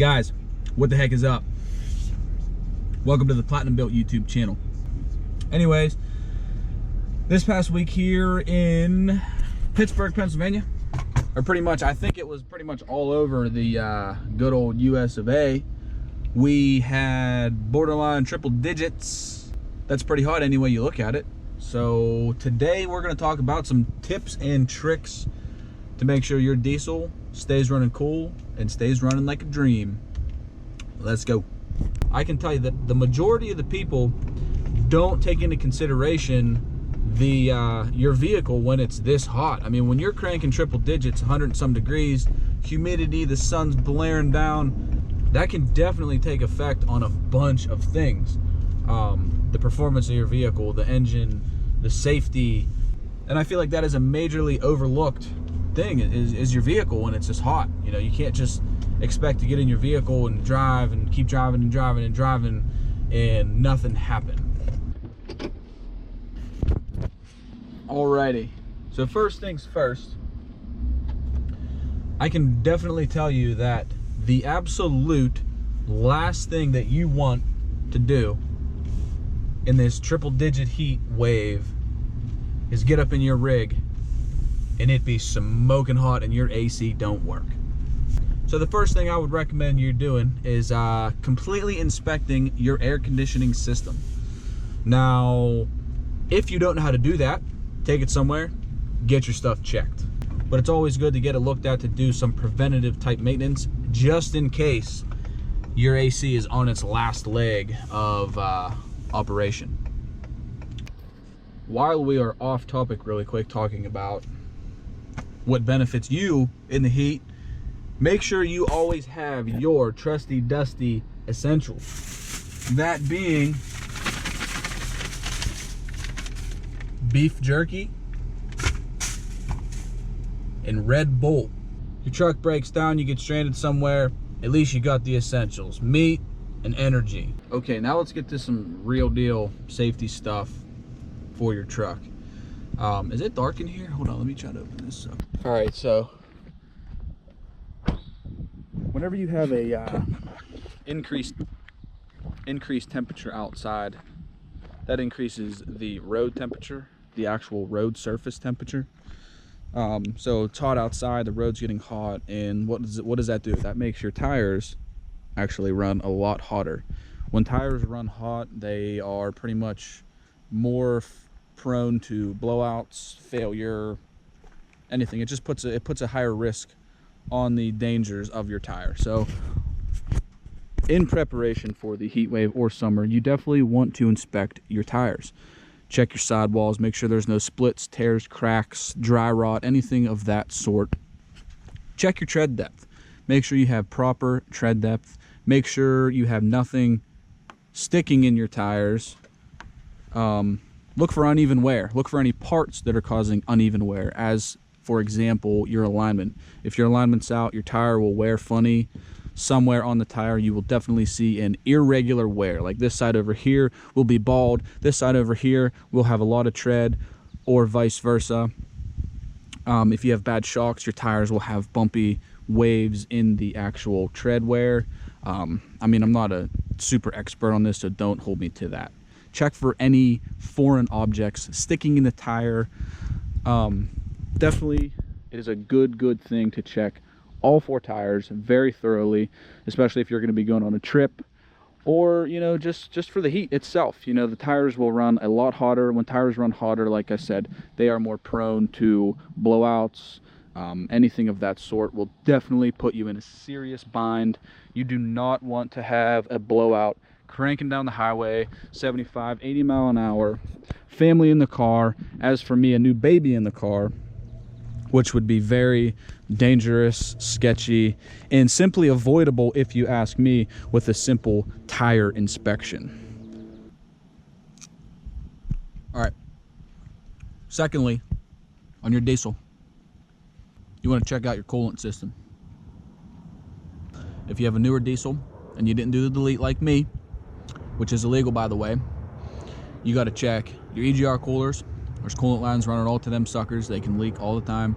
Guys, what the heck is up? Welcome to the Platinum Built YouTube channel. Anyways, this past week here in Pittsburgh, Pennsylvania, or pretty much, I think it was pretty much all over the good old US of A, we had borderline triple digits. That's pretty hot any way you look at it. So today we're going to talk about some tips and tricks to make sure your diesel stays running cool and stays running like a dream. Let's go. I can tell you that the majority of the people don't take into consideration your vehicle when it's this hot. I mean, when you're cranking triple digits, 100 and some degrees, humidity, the sun's blaring down, that can definitely take effect on a bunch of things. The performance of your vehicle, the engine, the safety, and I feel like that is a majorly overlooked thing is your vehicle when it's just hot. You know, you can't just expect to get in your vehicle and drive and keep driving and driving and driving and nothing happen. Alrighty, so first things first, I can definitely tell you that the absolute last thing that you want to do in this triple digit heat wave is get up in your rig and it be smoking hot and your AC don't work. So the first thing I would recommend you doing is completely inspecting your air conditioning system. Now, if you don't know how to do that, take it somewhere, get your stuff checked. But it's always good to get it looked at to do some preventative type maintenance, just in case your AC is on its last leg of operation. While we are off topic really quick, talking about what benefits you in the heat, make sure you always have your trusty dusty essentials. That being beef jerky and Red Bull. Your truck breaks down, you get stranded somewhere, at least you got the essentials, meat and energy. Okay, now let's get to some real deal safety stuff for your truck. Is it dark in here? Hold on, let me try to open this up. All right, so whenever you have a increased temperature outside, that increases the road temperature, the actual road surface temperature. So it's hot outside, the road's getting hot, and what does that do? That makes your tires actually run a lot hotter. When tires run hot, they are pretty much more prone to blowouts, failure, anything. It just puts a higher risk on the dangers of your tire. So in preparation for the heat wave or summer, you definitely want to inspect your tires. Check your sidewalls, make sure there's no splits, tears, cracks, dry rot, anything of that sort. Check your tread depth. Make sure you have proper tread depth. Make sure you have nothing sticking in your tires. Look for uneven wear. Look for any parts that are causing uneven wear, as for example, your alignment. If your alignment's out, your tire will wear funny. Somewhere on the tire you will definitely see an irregular wear, like this side over here will be bald, this side over here will have a lot of tread, or vice versa. If you have bad shocks, your tires will have bumpy waves in the actual tread wear. I mean, I'm not a super expert on this, so don't hold me to that. Check for any foreign objects sticking in the tire. Definitely it is a good thing to check all four tires very thoroughly, especially if you're going to be going on a trip, or you know, just for the heat itself. You know, the tires will run a lot hotter. When tires run hotter, like I said, they are more prone to blowouts. Anything of that sort will definitely put you in a serious bind. You do not want to have a blowout cranking down the highway 75, 80 mile an hour, family in the car. As for me, a new baby in the car, which would be very dangerous, sketchy, and simply avoidable, if you ask me, with a simple tire inspection. All right. Secondly, on your diesel, you want to check out your coolant system. If you have a newer diesel and you didn't do the delete like me, which is illegal by the way, you got to check your EGR coolers. There's coolant lines running all to them suckers. They can leak all the time.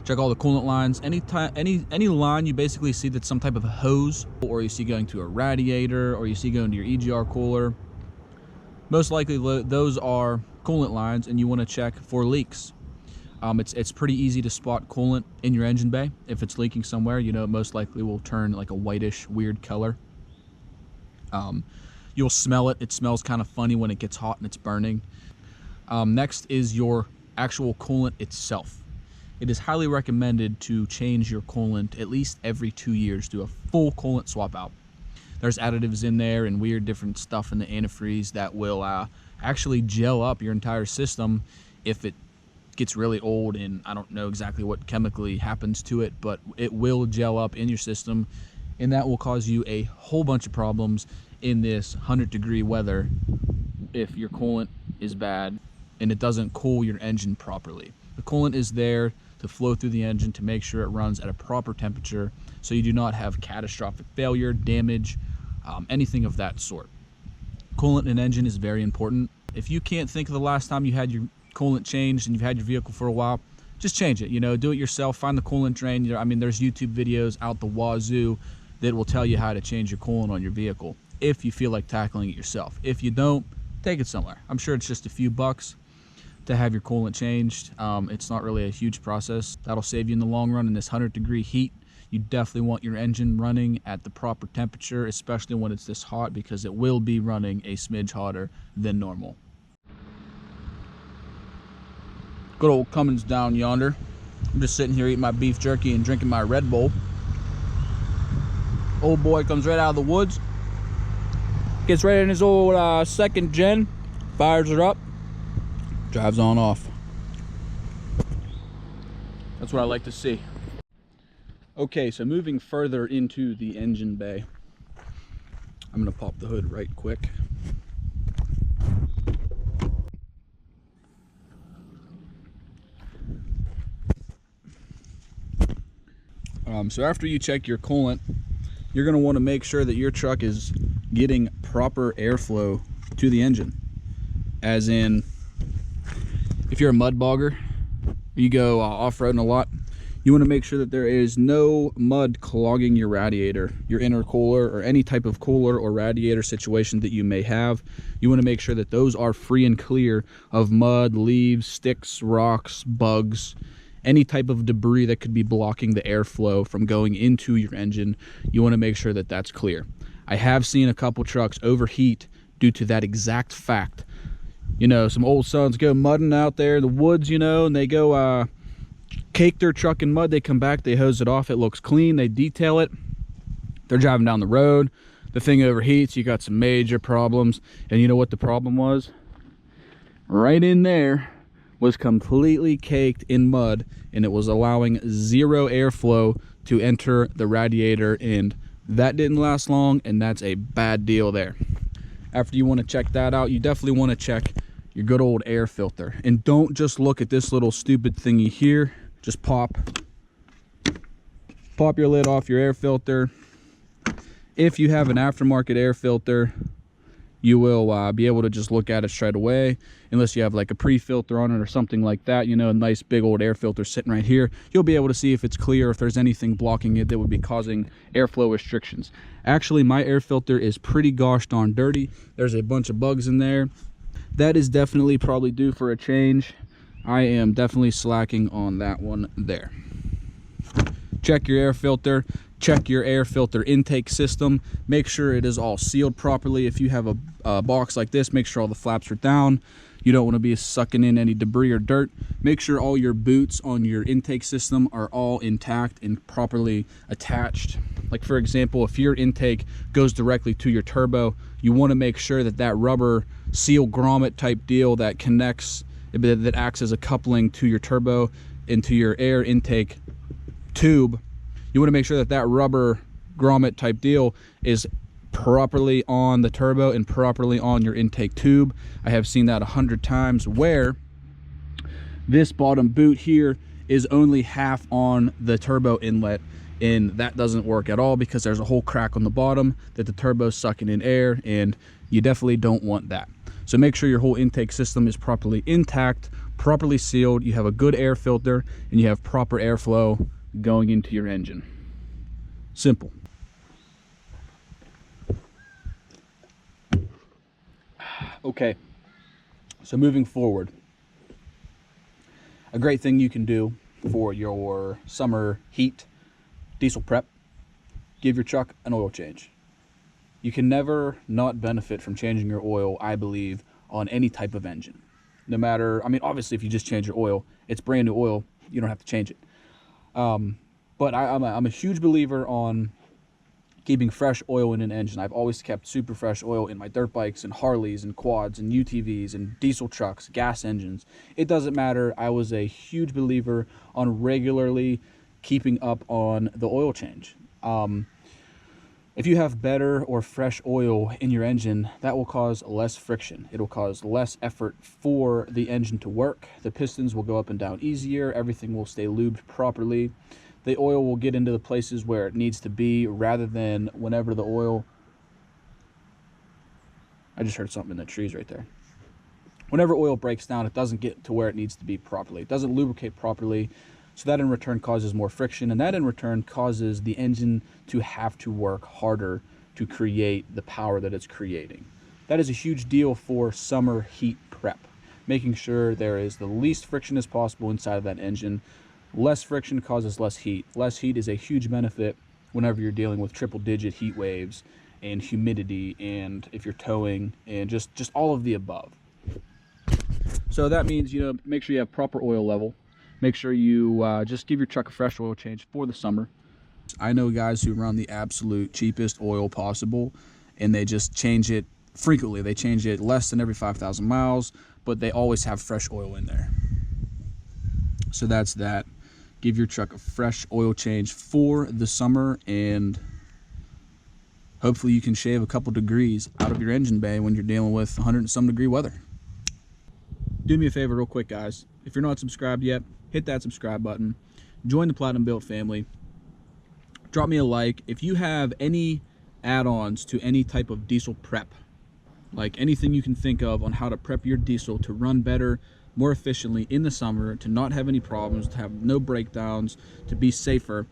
Check all the coolant lines. Any line you basically see that's some type of a hose, or you see going to a radiator, or you see going to your EGR cooler, most likely those are coolant lines, and you want to check for leaks. It's pretty easy to spot coolant in your engine bay. If it's leaking somewhere, you know it most likely will turn like a whitish weird color. You'll smell it. It smells kind of funny when it gets hot and it's burning. Next is your actual coolant itself. It is highly recommended to change your coolant at least every 2 years. Do a full coolant swap out. There's additives in there and weird different stuff in the antifreeze that will actually gel up your entire system if it gets really old, and I don't know exactly what chemically happens to it, but it will gel up in your system, and that will cause you a whole bunch of problems in this 100-degree weather if your coolant is bad and it doesn't cool your engine properly. The coolant is there to flow through the engine to make sure it runs at a proper temperature so you do not have catastrophic failure, damage, anything of that sort. Coolant in an engine is very important. If you can't think of the last time you had your coolant changed and you've had your vehicle for a while, just change it. You know, do it yourself. Find the coolant drain. You know, I mean, there's YouTube videos out the wazoo that will tell you how to change your coolant on your vehicle if you feel like tackling it yourself. If you don't, take it somewhere. I'm sure it's just a few bucks to have your coolant changed. It's not really a huge process. That'll save you in the long run in this 100-degree heat. You definitely want your engine running at the proper temperature, especially when it's this hot, because it will be running a smidge hotter than normal. Good old Cummins down yonder. I'm just sitting here eating my beef jerky and drinking my Red Bull. Old boy comes right out of the woods. Gets right in his old second gen. Fires it up. Drives on off. That's what I like to see. Okay, so moving further into the engine bay. I'm gonna pop the hood right quick. So after you check your coolant, you're going to want to make sure that your truck is getting proper airflow to the engine. As in, if you're a mud bogger, you go off-roading a lot, you want to make sure that there is no mud clogging your radiator, your intercooler, or any type of cooler or radiator situation that you may have. You want to make sure that those are free and clear of mud, leaves, sticks, rocks, bugs, any type of debris that could be blocking the airflow from going into your engine. You want to make sure that that's clear. I have seen a couple trucks overheat due to that exact fact. You know, some old sons go mudding out there in the woods, you know, and they go cake their truck in mud. They come back, they hose it off, it looks clean, they detail it. They're driving down the road, the thing overheats, you got some major problems. And you know what the problem was? Right in there was completely caked in mud, and it was allowing zero airflow to enter the radiator, and that didn't last long, and that's a bad deal there. After you want to check that out, you definitely want to check your good old air filter. And don't just look at this little stupid thingy here. Just pop your lid off your air filter. If you have an aftermarket air filter, you will be able to just look at it straight away. Unless you have like a pre-filter on it or something like that, you know, a nice big old air filter sitting right here, you'll be able to see if it's clear, if there's anything blocking it that would be causing airflow restrictions. Actually, my air filter is pretty gosh darn dirty. There's a bunch of bugs in there. That is definitely probably due for a change. I am definitely slacking on that one there. Check your air filter. Check your air filter intake system. Make sure it is all sealed properly. If you have a box like this, make sure all the flaps are down. You don't want to be sucking in any debris or dirt. Make sure all your boots on your intake system are all intact and properly attached. Like for example, if your intake goes directly to your turbo, you want to make sure that that rubber seal grommet type deal that connects, that acts as a coupling to your turbo into your air intake tube, you want to make sure that that rubber grommet type deal is properly on the turbo and properly on your intake tube. I have seen that 100 times where this bottom boot here is only half on the turbo inlet, and that doesn't work at all because there's a whole crack on the bottom that the turbo's sucking in air, and you definitely don't want that. So make sure your whole intake system is properly intact properly sealed, you have a good air filter, and you have proper airflow going into your engine. Simple. Okay, so moving forward, a great thing you can do for your summer heat diesel prep, give your truck an oil change. You can never not benefit from changing your oil, I believe, on any type of engine. No matter, I mean, obviously if you just change your oil, it's brand new oil, you don't have to change it. But I'm a huge believer on keeping fresh oil in an engine. I've always kept super fresh oil in my dirt bikes and Harleys and quads and UTVs and diesel trucks, gas engines. It doesn't matter. I was a huge believer on regularly keeping up on the oil change. If you have better or fresh oil in your engine, that will cause less friction. It'll cause less effort for the engine to work. The pistons will go up and down easier. Everything will stay lubed properly. The oil will get into the places where it needs to be, rather than whenever the oil... I just heard something in the trees right there. Whenever oil breaks down, it doesn't get to where it needs to be properly. It doesn't lubricate properly. So that in return causes more friction, and that in return causes the engine to have to work harder to create the power that it's creating. That is a huge deal for summer heat prep, making sure there is the least friction as possible inside of that engine. Less friction causes less heat. Less heat is a huge benefit whenever you're dealing with triple-digit heat waves and humidity, and if you're towing, and just all of the above. So that means, you know, make sure you have proper oil level. Make sure you just give your truck a fresh oil change for the summer. I know guys who run the absolute cheapest oil possible, and they just change it frequently. They change it less than every 5,000 miles, but they always have fresh oil in there. So that's that. Give your truck a fresh oil change for the summer, and hopefully you can shave a couple degrees out of your engine bay when you're dealing with 100 and some degree weather. Do me a favor real quick, guys. If you're not subscribed yet, hit that subscribe button. Join the Platinum Built family. Drop me a like. If you have any add-ons to any type of diesel prep, like anything you can think of on how to prep your diesel to run better, more efficiently in the summer, to not have any problems, to have no breakdowns, to be safer,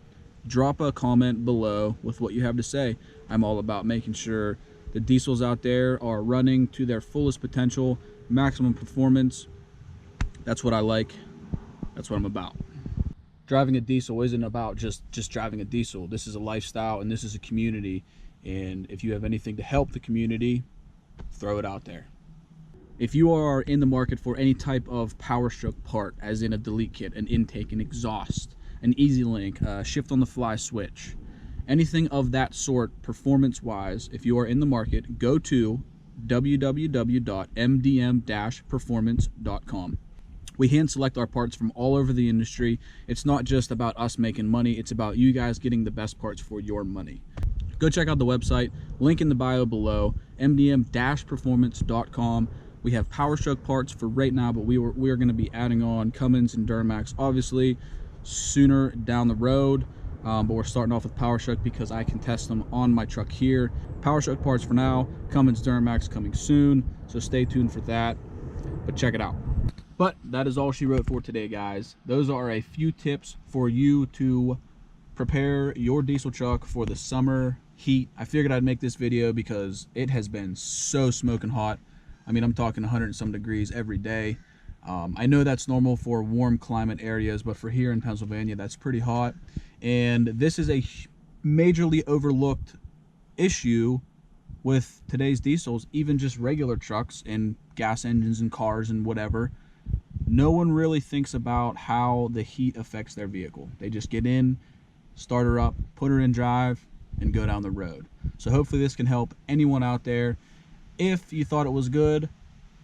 drop a comment below with what you have to say. I'm all about making sure the diesels out there are running to their fullest potential, maximum performance. That's what I like. That's what I'm about. Driving a diesel isn't about just driving a diesel. This is a lifestyle, and this is a community. And if you have anything to help the community, throw it out there. If you are in the market for any type of power stroke part, as in a delete kit, an intake, an exhaust, an easy link, a shift on the fly switch, anything of that sort performance-wise, if you are in the market, go to www.mdm-performance.com. We hand select our parts from all over the industry. It's not just about us making money, it's about you guys getting the best parts for your money. Go check out the website, link in the bio below, mdm-performance.com. We have power stroke parts for right now, but we are going to be adding on Cummins and Duramax obviously sooner down the road. But we're starting off with power stroke because I can test them on my truck here. Power stroke parts for now, Cummins, Duramax coming soon, so stay tuned for that, but check it out. But that is all she wrote for today, guys. Those are a few tips for you to prepare your diesel truck for the summer heat. I figured I'd make this video because it has been so smoking hot. I mean, I'm talking 100 and some degrees every day. I know that's normal for warm climate areas, but for here in Pennsylvania, that's pretty hot. And this is a majorly overlooked issue with today's diesels, even just regular trucks and gas engines and cars and whatever. No one really thinks about how the heat affects their vehicle. They just get in, start her up, put her in drive, and go down the road. So hopefully this can help anyone out there. If you thought it was good,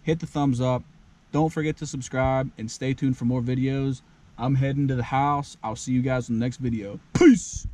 hit the thumbs up. Don't forget to subscribe and stay tuned for more videos. I'm heading to the house. I'll see you guys in the next video. Peace!